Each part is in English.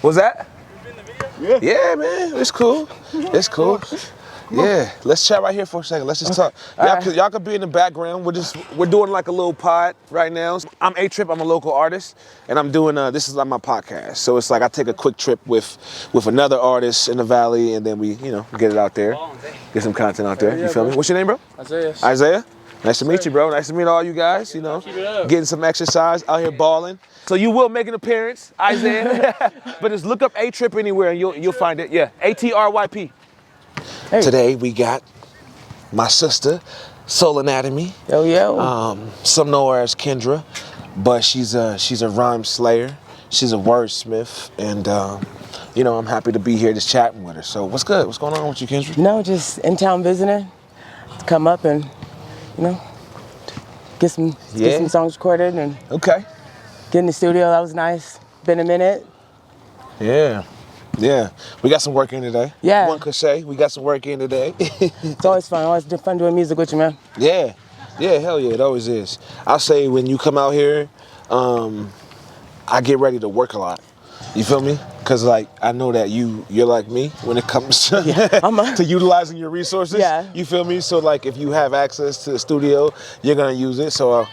Was that? Yeah. Yeah, man. It's cool. It's cool. Yeah, let's chat right here for a second. Let's just talk. Y'all could be in the background. We're doing like a little pod right now. I'm Tryp. I'm a local artist, and I'm doing this is like my podcast. So it's like I take a quick trip with another artist in the valley, and then we get it out there, get some content out there. You feel me? What's your name, bro? Isaiah. Isaiah. Nice to meet you, bro. Nice to meet all you guys. Getting some exercise out here balling. So you will make an appearance, Isaiah. But just look up Tryp anywhere, and you'll find it. Yeah, ATRYP. Hey. Today we got my sister, Soul Anatomy. Yo. Some know her as Kendra, but she's a rhyme slayer. She's a wordsmith, and I'm happy to be here just chatting with her. So what's good? What's going on with you, Kendra? No, just in town visiting. Come up and get some songs recorded and get in the studio. That was nice. Been a minute. Yeah, we got some work in today. Yeah. One could say we got some work in today. It's always fun. Always fun doing music with you, man. Yeah, hell yeah, it always is. I'll say when you come out here, I get ready to work a lot. You feel me? Cause like I know that you're like me when it comes to, to utilizing your resources. Yeah. You feel me? So like if you have access to the studio, you're gonna use it. So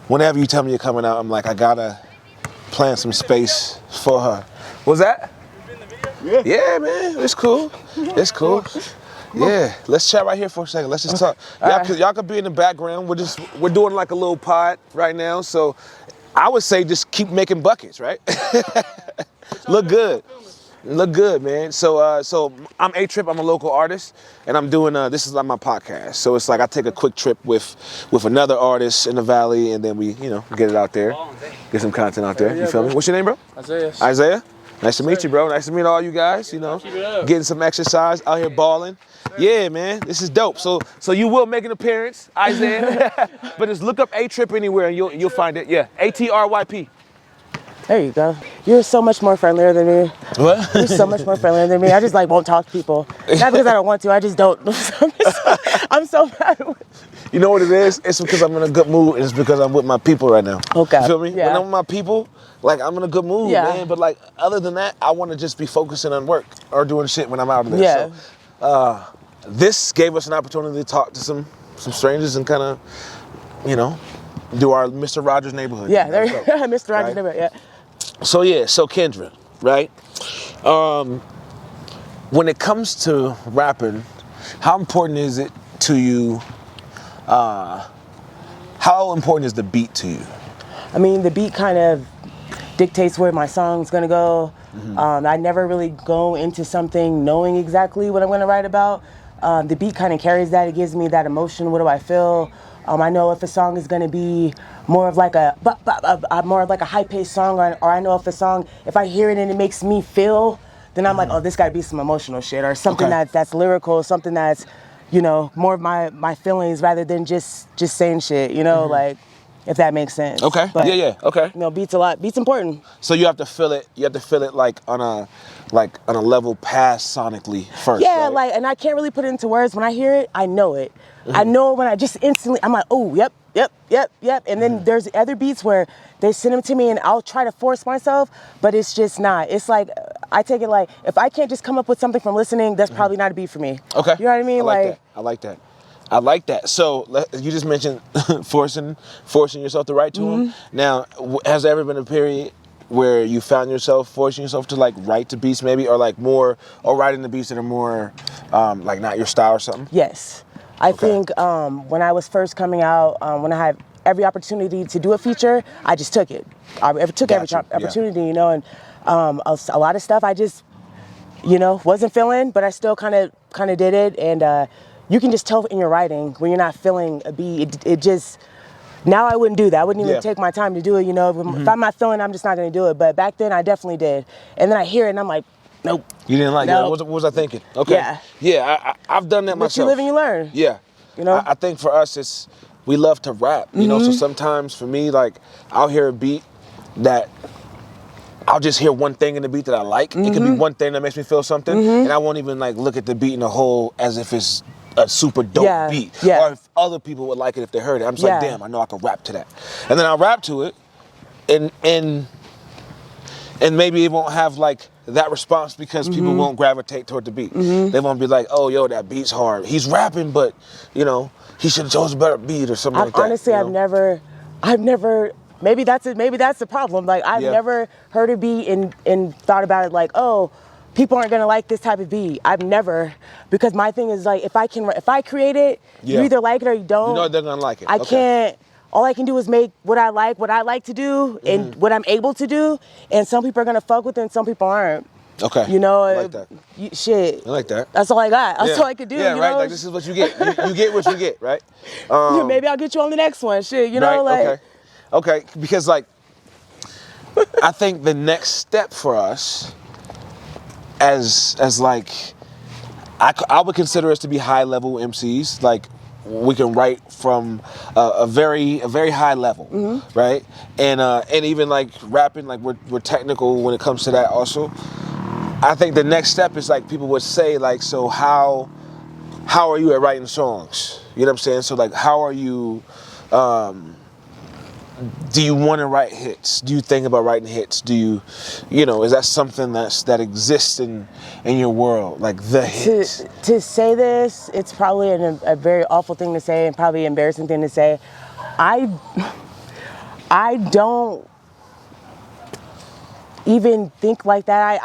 whenever you tell me you're coming out, I'm like I gotta plan some space for her. Was that? Yeah, man, it's cool. It's cool. Yeah, let's chat right here for a second. Let's just talk. Y'all could be in the background. We're doing like a little pod right now. So I would say just keep making buckets, right? Look good, man. So I'm Tryp. I'm a local artist, and I'm doing this is like my podcast. So it's like I take a quick trip with another artist in the valley, and then we get it out there, get some content out there. You feel me? What's your name, bro? Isaiah. Isaiah. Nice to meet you, bro. Nice to meet all you guys. Getting some exercise out here balling. Yeah, man, this is dope. So you will make an appearance, Isaiah. But just look up Tryp anywhere, and you'll find it. Yeah, ATRYP. There you go. You're so much more friendlier than me. What? You're so much more friendlier than me. I just won't talk to people. Not because I don't want to. I just don't. I'm so bad. You know what it is? It's because I'm in a good mood, and it's because I'm with my people right now. Okay. You feel me? Yeah. When I'm with my people, like I'm in a good mood, man. But like other than that, I want to just be focusing on work or doing shit when I'm out of there. Yeah. So this gave us an opportunity to talk to some strangers and kind of, do our Mr. Rogers neighborhood. Yeah, there you go. Mr. Rogers neighborhood, yeah. So Kendra, right? When it comes to rapping, how important is it to you? How important is the beat to you? I mean, the beat kind of dictates where my song's gonna go. I never really go into something knowing exactly what I'm gonna write about. The beat kind of carries that. It gives me that emotion. What do I feel? I know if a song is gonna be more of like a high-paced song, or I know if a song, if I hear it and it makes me feel, then I'm like, oh, this gotta be some emotional shit, or something that's lyrical, something that's, more of my feelings rather than just saying shit, like, if that makes sense. Okay. But, yeah. Okay. Beats a lot. Beats important. So you have to feel it. You have to feel it like on a level past sonically first. Yeah, right? and I can't really put it into words. When I hear it, I know it. I know when I just instantly, I'm like, oh, yep. And then there's other beats where they send them to me and I'll try to force myself, but it's just not. It's like, I take it like, if I can't just come up with something from listening, that's probably not a beat for me. Okay. You know what I mean? I like that. So you just mentioned forcing yourself to write to them. Now, has there ever been a period where you found yourself forcing yourself to like write to beats maybe, or like more, or writing the beats that are more like not your style or something? Yes. I think when I was first coming out, when I had every opportunity to do a feature, I just took it. I took every opportunity, and a lot of stuff I just, wasn't feeling, but I still kind of did it. And you can just tell in your writing when you're not feeling a beat. It just, now I wouldn't do that. I wouldn't even take my time to do it. If I'm not feeling, I'm just not going to do it. But back then I definitely did. And then I hear it and I'm like, nope. You didn't like it? What was I thinking? Okay. Yeah. Yeah, I've done that myself. But you live and you learn. Yeah. I think for us, we love to rap, so sometimes for me, like, I'll hear a beat that I'll just hear one thing in the beat that I like. It could be one thing that makes me feel something, and I won't even like look at the beat in a whole as if it's a super dope beat. Yeah. Or if other people would like it if they heard it. I'm just like, damn, I know I can rap to that. And then I'll rap to it, and And maybe it won't have like that response because people won't gravitate toward the beat. They won't be like, oh, yo, that beat's hard. He's rapping, but, you know, he should have chosen a better beat or something like that. Honestly, I've never, maybe that's it. Maybe that's the problem. Like, I've never heard a beat and thought about it like, oh, people aren't gonna like this type of beat. I've never, because my thing is like, if I create it, you either like it or you don't. You know they're gonna like it. I can't. All I can do is make what I like to do, and what I'm able to do. And some people are gonna fuck with it, and some people aren't. Okay. You know, I like that. Shit. I like that. That's all I got. That's all I could do. Yeah, you right. know? Like this is what you get. You get what you get, right? Maybe I'll get you on the next one. Shit, you know, right? like. Okay. Because like, I think the next step for us, as like, I would consider us to be high level MCs. Like, we can write from a very high level, right? And even like rapping, like we're technical when it comes to that also. I think the next step is like people would say like, so how are you at writing songs? You know what I'm saying? So like, how are you? Do you want to write hits? Do you think about writing hits? Do you know, is that something that exists in your world, like the hits? To say this, it's probably a very awful thing to say and probably an embarrassing thing to say. I don't even think like that.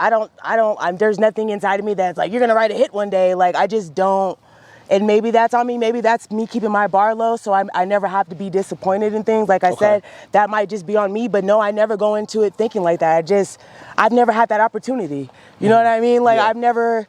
There's nothing inside of me that's like, you're gonna write a hit one day. Like, I just don't. And maybe that's on me. Maybe that's me keeping my bar low, so I never have to be disappointed in things. Like I said, that might just be on me. But no, I never go into it thinking like that. I've never had that opportunity. You know what I mean? Like, I've never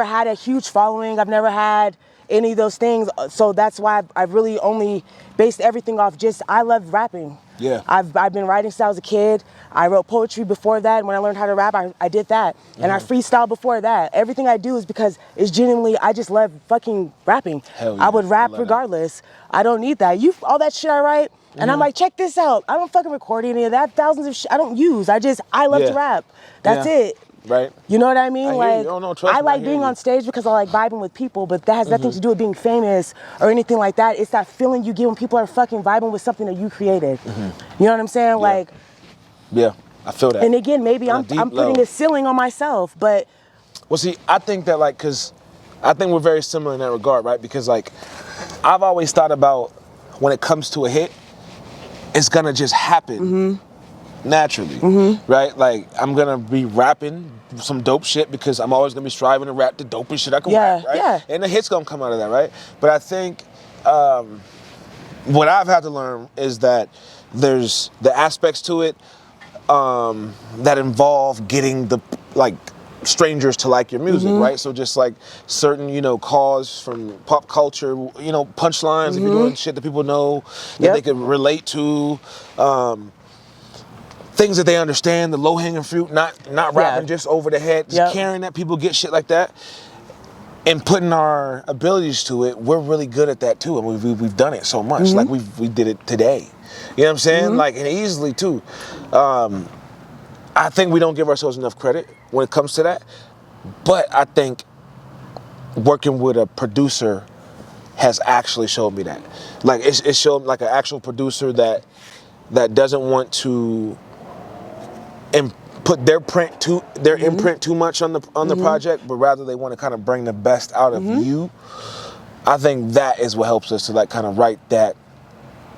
had a huge following. I've never had any of those things. So that's why I've really only based everything off I love rapping. Yeah. I've been writing since I was a kid. I wrote poetry before that. When I learned how to rap, I did that. And I freestyled before that. Everything I do is because it's genuinely, I just love fucking rapping. Hell yeah. I would rap regardless. I don't need that. All that shit I write, and I'm like, check this out. I don't fucking record any of that. Thousands of shit I don't use. I love to rap. That's it. Right. You know what I mean? I like being on stage because I like vibing with people, but that has nothing to do with being famous or anything like that. It's that feeling you get when people are fucking vibing with something that you created. You know what I'm saying? Like, yeah, I feel that. and again, maybe I'm putting a ceiling on myself, but. Well, see, I think that like, cause I think we're very similar in that regard, right? Because like, I've always thought about when it comes to a hit, it's gonna just happen. Naturally, right? Like, I'm gonna be rapping some dope shit because I'm always gonna be striving to rap the dopest shit I can rap, right? Yeah. And the hit's gonna come out of that, right? But I think what I've had to learn is that there's the aspects to it that involve getting the like strangers to like your music, right? So just like certain, you know, calls from pop culture, you know, punchlines, if you're doing shit that people know that they can relate to. Things that they understand, the low-hanging fruit, not rapping just over the head, just caring that people get shit like that, and putting our abilities to it. We're really good at that too, and we've done it so much. Like we did it today. You know what I'm saying? Like, and easily too. I think we don't give ourselves enough credit when it comes to that. But I think working with a producer has actually showed me that. Like, it showed like an actual producer that doesn't want to put their imprint too much on the project, but rather they want to kind of bring the best out of you. I think that is what helps us to like kind of write that,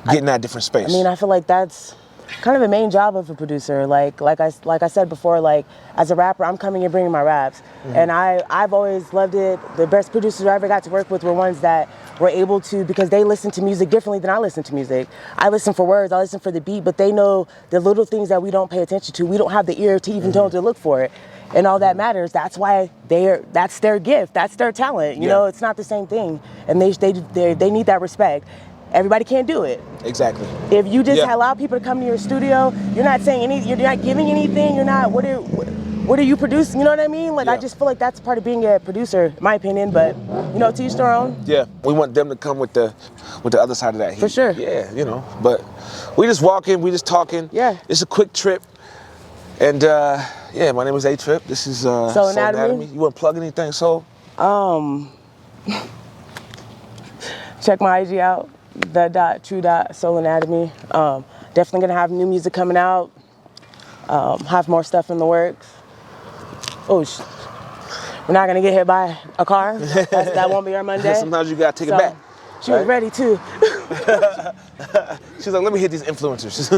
get in that different space. I mean, I feel like that's kind of a main job of a producer. Like I said before, like as a rapper, I'm coming and bringing my raps, and I've always loved it. The best producers I ever got to work with were ones that were able to, because they listen to music differently than I listen to music. I listen for words, I listen for the beat, but they know the little things that we don't pay attention to. We don't have the ear to even know to look for it. And all that matters. That's why that's their gift. That's their talent. You know, it's not the same thing. And they need that respect. Everybody can't do it. Exactly. If you just allow people to come to your studio, you're not saying you're not giving anything. You're not. What are you producing? You know what I mean? Like, I just feel like that's part of being a producer, in my opinion. But you know, to each their own. Yeah, we want them to come with the other side of that heat. For sure. Yeah, you know. But we just walking, we just talking. Yeah. It's a quick trip. And yeah, my name is Tryp. This is Soul Anatomy. You want to plug anything, Soul? Check my IG out, the.true.soul anatomy. Definitely gonna have new music coming out. Have more stuff in the works. Oh, we're not gonna get hit by a car. That won't be our Monday. Sometimes you gotta take it back. She was ready too. She's like, let me hit these influencers.